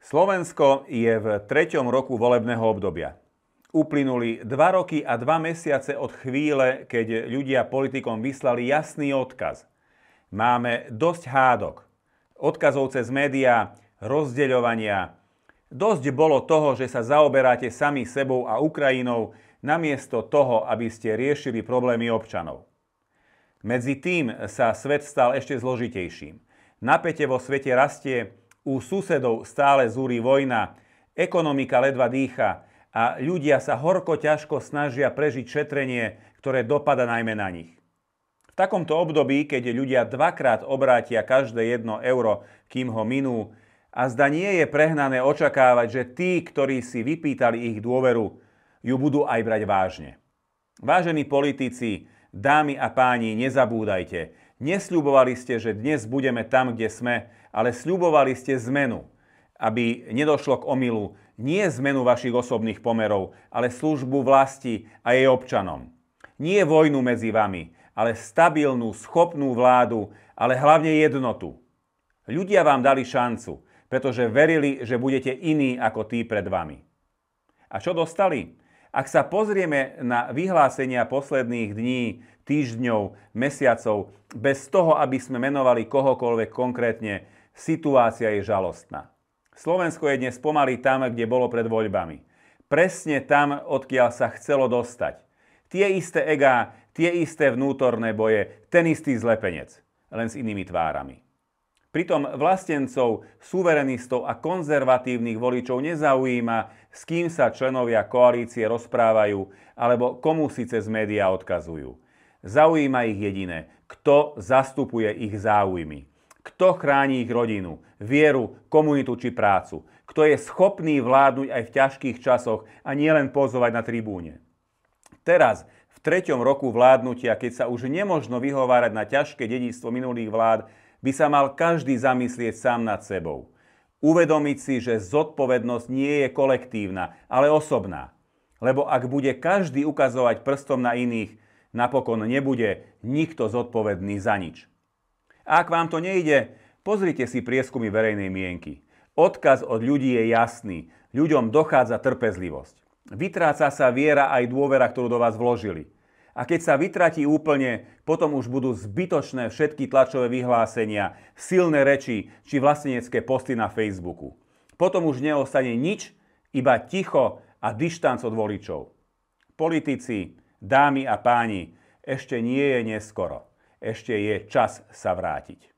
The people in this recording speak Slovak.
Slovensko je v 3. roku volebného obdobia. Uplynuli 2 roky a 2 mesiace od chvíle, keď ľudia politikom vyslali jasný odkaz. Máme dosť hádok, odkazov cez médiá, rozdeľovania. Dosť bolo toho, že sa zaoberáte sami sebou a Ukrajinou, namiesto toho, aby ste riešili problémy občanov. Medzi tým sa svet stal ešte zložitejším. Napätie vo svete rastie, u susedov stále zúri vojna, ekonomika ledva dýcha a ľudia sa horko ťažko snažia prežiť šetrenie, ktoré dopada najmä na nich. V takomto období, keď ľudia dvakrát obrátia každé 1 euro, kým ho minú, a zda nie je prehnané očakávať, že tí, ktorí si vypýtali ich dôveru, ju budú aj brať vážne. Vážení politici, dámy a páni, nezabúdajte, nesľubovali ste, že dnes budeme tam, kde sme, ale sľubovali ste zmenu, aby nedošlo k omylu, nie zmenu vašich osobných pomerov, ale službu vlasti a jej občanom. Nie vojnu medzi vami, ale stabilnú, schopnú vládu, ale hlavne jednotu. Ľudia vám dali šancu, pretože verili, že budete iní ako tí pred vami. A čo dostali? Ak sa pozrieme na vyhlásenia posledných dní, týždňov, mesiacov, bez toho, aby sme menovali kohokoľvek konkrétne, situácia je žalostná. Slovensko je dnes pomaly tam, kde bolo pred voľbami. Presne tam, odkiaľ sa chcelo dostať. Tie isté egá, tie isté vnútorné boje, ten istý zlepenec, len s inými tvárami. Pritom vlastencov, suverenistov a konzervatívnych voličov nezaujíma, s kým sa členovia koalície rozprávajú alebo komu si cez médiá odkazujú. Zaujíma ich jediné, kto zastupuje ich záujmy. Kto chráni ich rodinu, vieru, komunitu či prácu. Kto je schopný vládnuť aj v ťažkých časoch a nielen pozovať na tribúne. Teraz, v 3. roku vládnutia, keď sa už nemožno vyhovárať na ťažké dedičstvo minulých vlád, by sa mal každý zamyslieť sám nad sebou. Uvedomiť si, že zodpovednosť nie je kolektívna, ale osobná. Lebo ak bude každý ukazovať prstom na iných, napokon nebude nikto zodpovedný za nič. A ak vám to nejde, pozrite si prieskumy verejnej mienky. Odkaz od ľudí je jasný. Ľuďom dochádza trpezlivosť. Vytráca sa viera aj dôvera, ktorú do vás vložili. A keď sa vytratí úplne, potom už budú zbytočné všetky tlačové vyhlásenia, silné reči či vlastenecké posty na Facebooku. Potom už neostane nič, iba ticho a dištanc od voličov. Politici, dámy a páni, ešte nie je neskoro. Ešte je čas sa vrátiť.